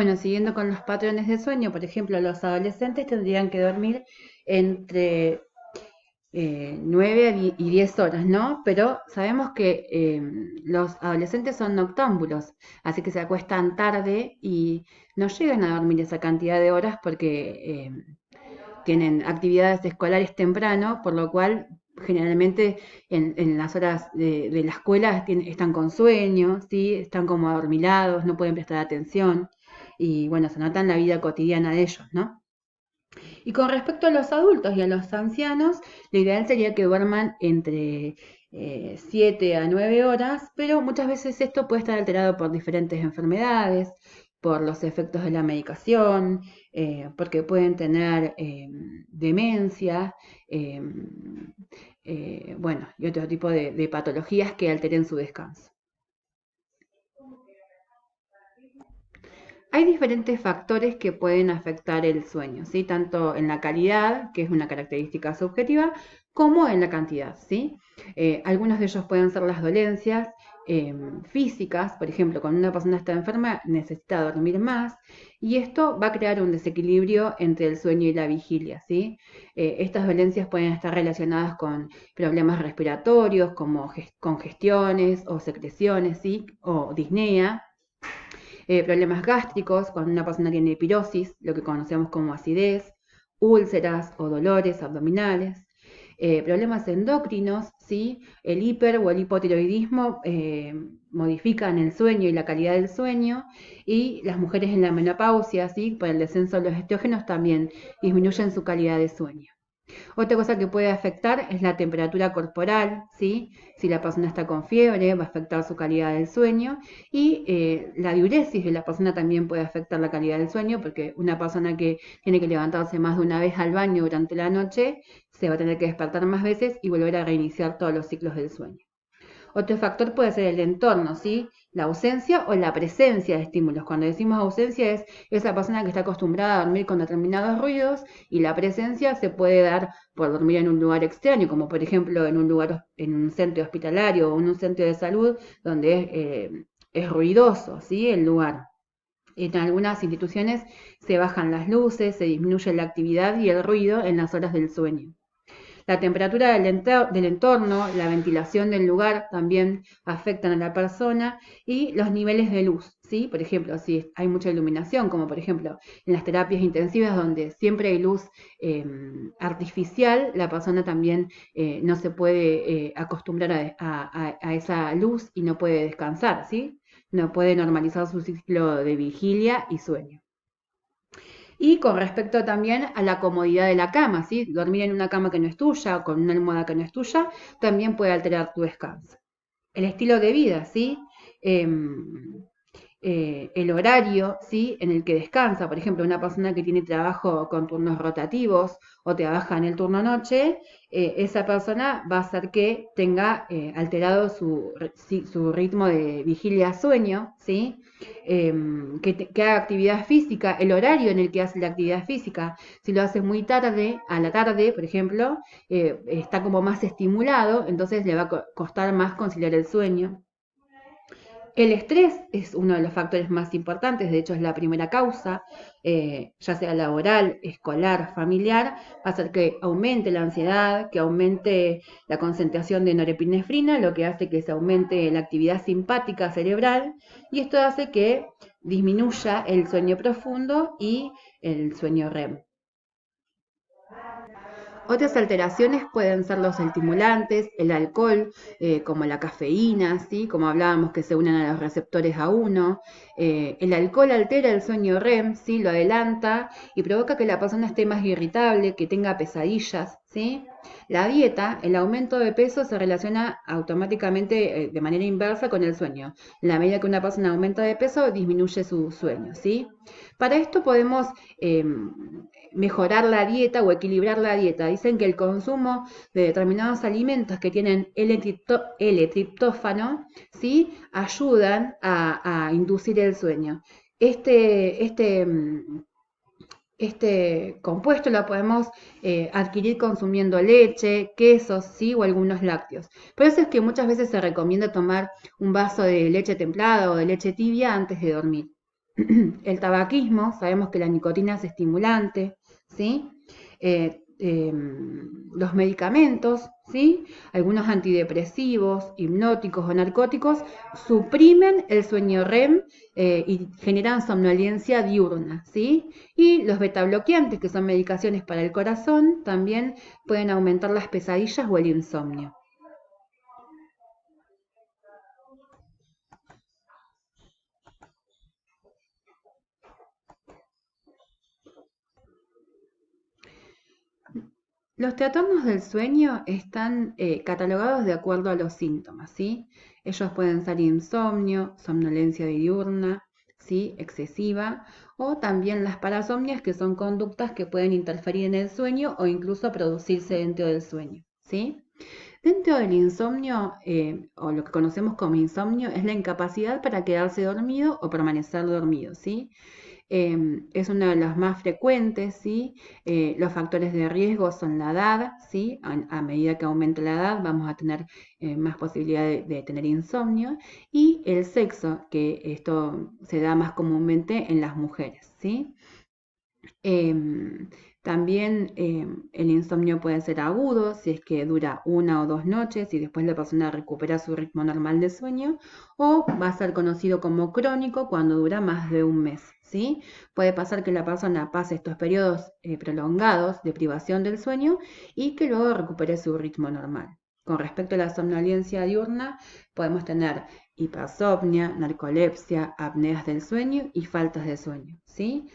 Bueno, siguiendo con los patrones de sueño, por ejemplo, los adolescentes tendrían que dormir entre 9 y 10 horas, ¿no? Pero sabemos que los adolescentes son noctámbulos, así que se acuestan tarde y no llegan a dormir esa cantidad de horas porque tienen actividades escolares temprano, por lo cual generalmente en las horas de la escuela están con sueño, ¿sí? Están como adormilados, no pueden prestar atención y bueno, se nota en la vida cotidiana de ellos, ¿no? Y con respecto a los adultos y a los ancianos, lo ideal sería que duerman entre 7 a 9 horas, pero muchas veces esto puede estar alterado por diferentes enfermedades, por los efectos de la medicación, porque pueden tener demencia, eh, bueno, y otro tipo de patologías que alteren su descanso. Hay diferentes factores que pueden afectar el sueño, ¿sí? Tanto en la calidad, que es una característica subjetiva, como en la cantidad, ¿sí? Algunos de ellos pueden ser las dolencias físicas, por ejemplo, cuando una persona está enferma necesita dormir más y esto va a crear un desequilibrio entre el sueño y la vigilia, ¿sí? Estas dolencias pueden estar relacionadas con problemas respiratorios como congestiones o secreciones, ¿sí? O disnea, problemas gástricos, cuando una persona tiene pirosis, lo que conocemos como acidez, úlceras o dolores abdominales, problemas endocrinos, ¿sí? El hiper o el hipotiroidismo modifican el sueño y la calidad del sueño, y las mujeres en la menopausia, ¿sí? Por el descenso de los estrógenos también disminuyen su calidad de sueño. Otra cosa que puede afectar es la temperatura corporal, ¿sí? Si la persona está con fiebre, va a afectar su calidad del sueño. Y la diuresis de la persona también puede afectar la calidad del sueño, porque una persona que tiene que levantarse más de una vez al baño durante la noche, se va a tener que despertar más veces y volver a reiniciar todos los ciclos del sueño. Otro factor puede ser el entorno, ¿sí? La ausencia o la presencia de estímulos. Cuando decimos ausencia es esa persona que está acostumbrada a dormir con determinados ruidos, y la presencia se puede dar por dormir en un lugar extraño, como por ejemplo en un lugar, en un centro hospitalario o en un centro de salud donde es ruidoso, ¿sí? El lugar. En algunas instituciones se bajan las luces, se disminuye la actividad y el ruido en las horas del sueño. La temperatura del entorno, la ventilación del lugar también afectan a la persona, y los niveles de luz, ¿sí? Por ejemplo, si hay mucha iluminación, como por ejemplo en las terapias intensivas donde siempre hay luz artificial, la persona también no se puede acostumbrar a esa luz y no puede descansar, ¿sí? No puede normalizar su ciclo de vigilia y sueño. Y con respecto también a la comodidad de la cama, ¿sí? Dormir en una cama que no es tuya o con una almohada que no es tuya también puede alterar tu descanso. El estilo de vida, ¿sí? Em, el horario, ¿sí? En el que descansa. Por ejemplo, una persona que tiene trabajo con turnos rotativos o trabaja en el turno noche, esa persona va a hacer que tenga alterado su ritmo de vigilia-sueño, ¿sí? Que haga actividad física, el horario en el que hace la actividad física. Si lo hace muy tarde, a la tarde, por ejemplo, está como más estimulado, entonces le va a costar más conciliar el sueño. El estrés es uno de los factores más importantes, de hecho es la primera causa, ya sea laboral, escolar, familiar, va a hacer que aumente la ansiedad, que aumente la concentración de norepinefrina, lo que hace que se aumente la actividad simpática cerebral, y esto hace que disminuya el sueño profundo y el sueño REM. Otras alteraciones pueden ser los estimulantes, el alcohol, como la cafeína, ¿sí? Como hablábamos, que se unen a los receptores A1. El alcohol altera el sueño REM, ¿sí? Lo adelanta y provoca que la persona esté más irritable, que tenga pesadillas, ¿sí? La dieta, el aumento de peso se relaciona automáticamente de manera inversa con el sueño. En la medida que una persona aumenta de peso, disminuye su sueño, ¿sí? Para esto podemos eh, mejorar la dieta o equilibrar la dieta. Dicen que el consumo de determinados alimentos que tienen L-triptófano, ¿sí? Ayudan a inducir el sueño. Este compuesto lo podemos adquirir consumiendo leche, quesos, ¿sí? O algunos lácteos. Por eso es que muchas veces se recomienda tomar un vaso de leche templada o de leche tibia antes de dormir. El tabaquismo, sabemos que la nicotina es estimulante, ¿sí? Los medicamentos, ¿sí? Algunos antidepresivos, hipnóticos o narcóticos suprimen el sueño REM y generan somnolencia diurna, ¿sí? Y los betabloqueantes, que son medicaciones para el corazón, también pueden aumentar las pesadillas o el insomnio. Los trastornos del sueño están catalogados de acuerdo a los síntomas, ¿sí? Ellos pueden ser insomnio, somnolencia diurna, ¿sí? Excesiva, o también las parasomnias, que son conductas que pueden interferir en el sueño o incluso producirse dentro del sueño, ¿sí? Dentro del insomnio, o lo que conocemos como insomnio, es la incapacidad para quedarse dormido o permanecer dormido, ¿sí? Es uno de los más frecuentes, ¿sí? Los factores de riesgo son la edad, ¿sí? A medida que aumenta la edad vamos a tener más posibilidad de tener insomnio, y el sexo, que esto se da más comúnmente en las mujeres, ¿sí? También el insomnio puede ser agudo si es que dura 1 o 2 noches y después la persona recupera su ritmo normal de sueño, o va a ser conocido como crónico cuando dura más de un mes, ¿sí? Puede pasar que la persona pase estos periodos prolongados de privación del sueño y que luego recupere su ritmo normal. Con respecto a la somnolencia diurna, podemos tener hipersomnia, narcolepsia, apneas del sueño y faltas de sueño, ¿sí?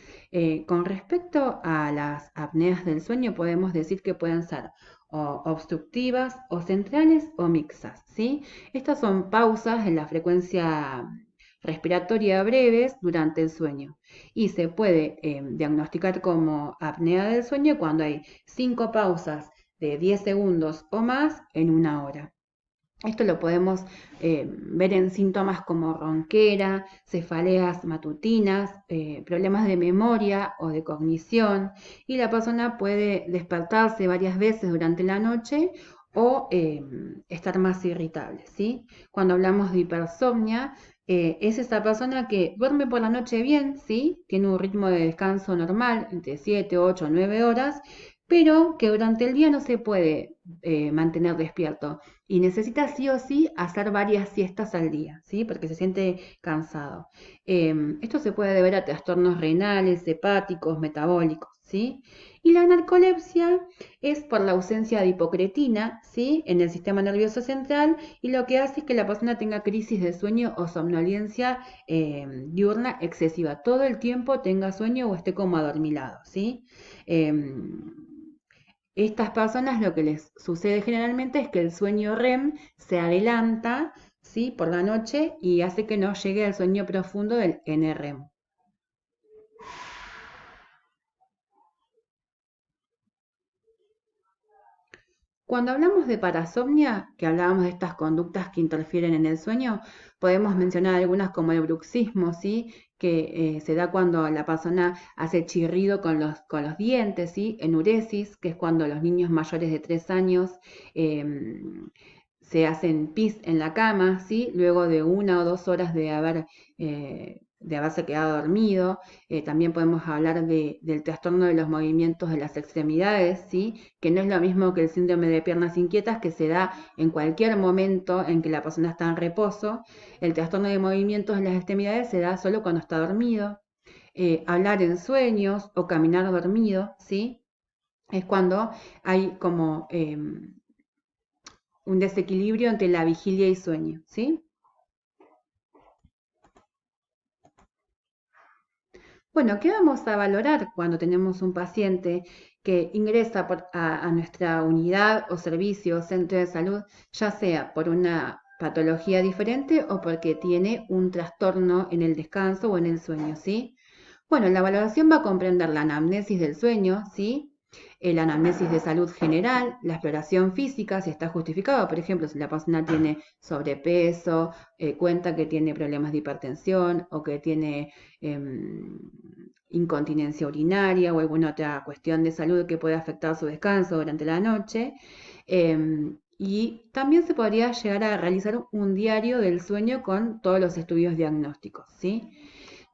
Con respecto a las apneas del sueño, podemos decir que pueden ser o obstructivas o centrales o mixtas, ¿sí? Estas son pausas en la frecuencia respiratoria breves durante el sueño, y se puede diagnosticar como apnea del sueño cuando hay 5 pausas de 10 segundos o más en 1 hora. Esto lo podemos ver en síntomas como ronquera, cefaleas matutinas, problemas de memoria o de cognición, y la persona puede despertarse varias veces durante la noche o estar más irritable, ¿sí? Cuando hablamos de hipersomnia, es esa persona que duerme por la noche bien, ¿sí? Tiene un ritmo de descanso normal, entre 7, 8, 9 horas, pero que durante el día no se puede mantener despierto y necesita sí o sí hacer varias siestas al día, ¿sí? Porque se siente cansado. Esto se puede deber a trastornos renales, hepáticos, metabólicos, ¿sí? Y la narcolepsia es por la ausencia de hipocretina, ¿sí? En el sistema nervioso central, y lo que hace es que la persona tenga crisis de sueño o somnolencia diurna excesiva. Todo el tiempo tenga sueño o esté como adormilado, ¿sí? Estas personas, lo que les sucede generalmente es que el sueño REM se adelanta, ¿sí? Por la noche, y hace que no llegue al sueño profundo del NREM. Cuando hablamos de parasomnia, que hablábamos de estas conductas que interfieren en el sueño, podemos mencionar algunas como el bruxismo, ¿sí? Que se da cuando la persona hace chirrido con los dientes, ¿sí? Enuresis, que es cuando los niños mayores de 3 años se hacen pis en la cama, ¿sí? Luego de 1 o 2 horas de haberse quedado dormido. También podemos hablar del trastorno de los movimientos de las extremidades, ¿sí? Que no es lo mismo que el síndrome de piernas inquietas, que se da en cualquier momento en que la persona está en reposo. El trastorno de movimientos de las extremidades se da solo cuando está dormido. Hablar en sueños o caminar dormido, ¿sí? Es cuando hay como un desequilibrio entre la vigilia y sueño, ¿sí? Bueno, ¿qué vamos a valorar cuando tenemos un paciente que ingresa a nuestra unidad o servicio o centro de salud, ya sea por una patología diferente o porque tiene un trastorno en el descanso o en el sueño, ¿sí? Bueno, la valoración va a comprender la anamnesis del sueño, ¿sí? El anamnesis de salud general, la exploración física, si está justificado, por ejemplo, si la persona tiene sobrepeso, cuenta que tiene problemas de hipertensión o que tiene incontinencia urinaria o alguna otra cuestión de salud que puede afectar su descanso durante la noche. Y también se podría llegar a realizar un diario del sueño con todos los estudios diagnósticos, ¿sí?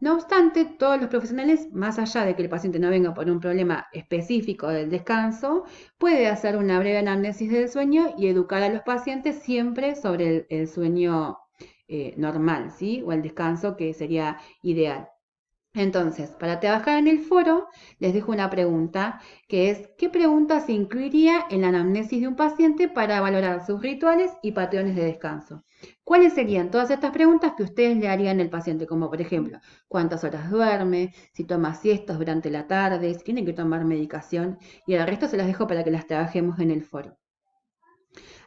No obstante, todos los profesionales, más allá de que el paciente no venga por un problema específico del descanso, puede hacer una breve anamnesis del sueño y educar a los pacientes siempre sobre el sueño normal, ¿sí? O el descanso que sería ideal. Entonces, para trabajar en el foro, les dejo una pregunta, que es, ¿qué pregunta se incluiría en la anamnesis de un paciente para valorar sus rituales y patrones de descanso? ¿Cuáles serían todas estas preguntas que ustedes le harían al paciente? Como por ejemplo, ¿cuántas horas duerme? Si toma siestas durante la tarde, si tiene que tomar medicación. Y el resto se las dejo para que las trabajemos en el foro.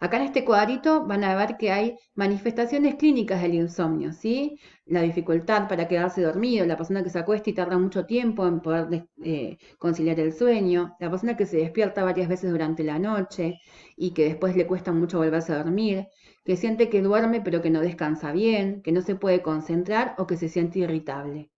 Acá en este cuadrito van a ver que hay manifestaciones clínicas del insomnio, ¿sí? La dificultad para quedarse dormido, la persona que se acuesta y tarda mucho tiempo en poder conciliar el sueño, la persona que se despierta varias veces durante la noche y que después le cuesta mucho volverse a dormir, que siente que duerme pero que no descansa bien, que no se puede concentrar o que se siente irritable.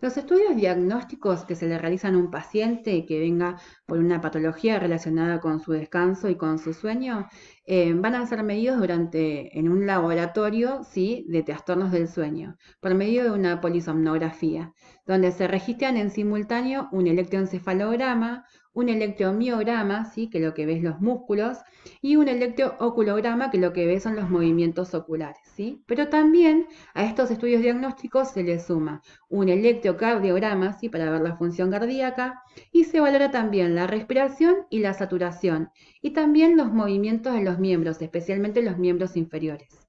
Los estudios diagnósticos que se le realizan a un paciente que venga por una patología relacionada con su descanso y con su sueño van a ser medidos en un laboratorio, ¿sí?, de trastornos del sueño, por medio de una polisomnografía, donde se registran en simultáneo un electroencefalograma, un electromiograma, ¿sí?, que lo que ves los músculos, y un electrooculograma, que lo que ves son los movimientos oculares, ¿sí? Pero también a estos estudios diagnósticos se le suma un electrocardiograma, ¿sí?, para ver la función cardíaca, y se valora también la respiración y la saturación, y también los movimientos de los miembros, especialmente los miembros inferiores.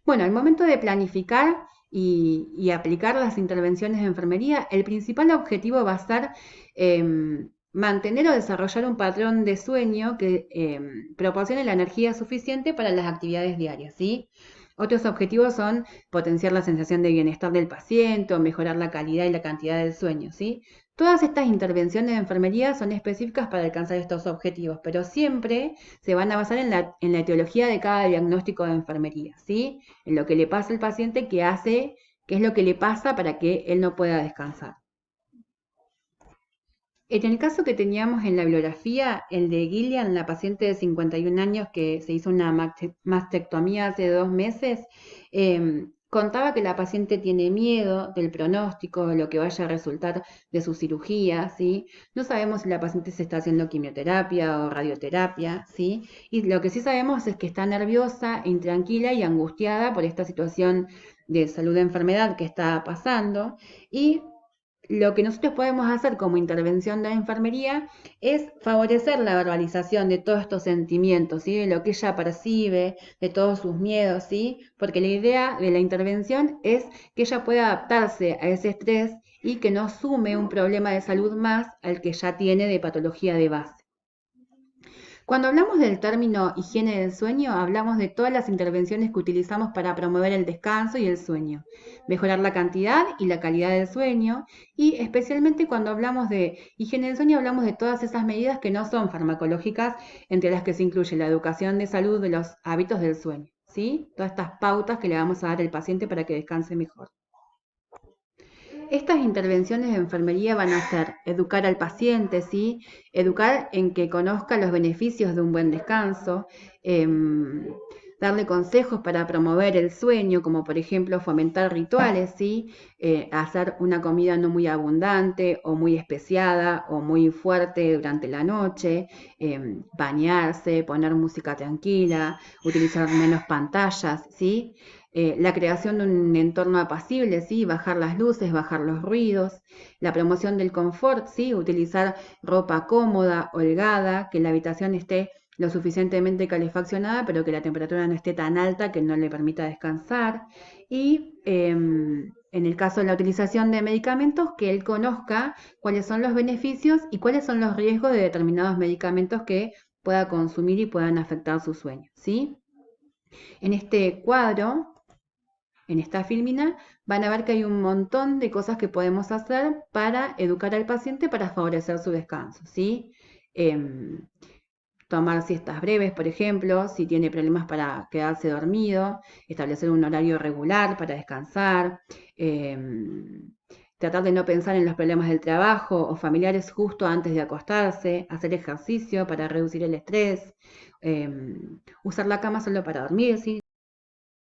Bueno, al momento de planificar y aplicar las intervenciones de enfermería, el principal objetivo va a ser mantener o desarrollar un patrón de sueño que proporcione la energía suficiente para las actividades diarias, ¿sí? Otros objetivos son potenciar la sensación de bienestar del paciente o mejorar la calidad y la cantidad del sueño, ¿sí? Todas estas intervenciones de enfermería son específicas para alcanzar estos objetivos, pero siempre se van a basar en la etiología de cada diagnóstico de enfermería, ¿sí? En lo que le pasa al paciente, qué es lo que le pasa para que él no pueda descansar. En el caso que teníamos en la bibliografía, el de Gillian, la paciente de 51 años que se hizo una mastectomía hace 2 meses, contaba que la paciente tiene miedo del pronóstico, de lo que vaya a resultar de su cirugía, ¿sí? No sabemos si la paciente se está haciendo quimioterapia o radioterapia, ¿sí? Y lo que sí sabemos es que está nerviosa, intranquila y angustiada por esta situación de salud de enfermedad que está pasando, y lo que nosotros podemos hacer como intervención de enfermería es favorecer la verbalización de todos estos sentimientos, ¿sí?, de lo que ella percibe, de todos sus miedos, ¿sí? Porque la idea de la intervención es que ella pueda adaptarse a ese estrés y que no sume un problema de salud más al que ya tiene de patología de base. Cuando hablamos del término higiene del sueño, hablamos de todas las intervenciones que utilizamos para promover el descanso y el sueño, mejorar la cantidad y la calidad del sueño, y especialmente cuando hablamos de higiene del sueño, hablamos de todas esas medidas que no son farmacológicas, entre las que se incluye la educación de salud de los hábitos del sueño, ¿sí? Todas estas pautas que le vamos a dar al paciente para que descanse mejor. Estas intervenciones de enfermería van a ser educar al paciente, ¿sí? Educar en que conozca los beneficios de un buen descanso, darle consejos para promover el sueño, como por ejemplo fomentar rituales, ¿sí? Hacer una comida no muy abundante o muy especiada o muy fuerte durante la noche, bañarse, poner música tranquila, utilizar menos pantallas, ¿sí? La creación de un entorno apacible, ¿sí? Bajar las luces, bajar los ruidos, la promoción del confort, ¿sí? Utilizar ropa cómoda, holgada, que la habitación esté lo suficientemente calefaccionada, pero que la temperatura no esté tan alta que no le permita descansar. Y en el caso de la utilización de medicamentos, que él conozca cuáles son los beneficios y cuáles son los riesgos de determinados medicamentos que pueda consumir y puedan afectar su sueño, ¿sí? En este cuadro, en esta fílmina, van a ver que hay un montón de cosas que podemos hacer para educar al paciente para favorecer su descanso, ¿sí? Tomar siestas breves, por ejemplo, si tiene problemas para quedarse dormido, establecer un horario regular para descansar, tratar de no pensar en los problemas del trabajo o familiares justo antes de acostarse, hacer ejercicio para reducir el estrés, usar la cama solo para dormir, ¿sí?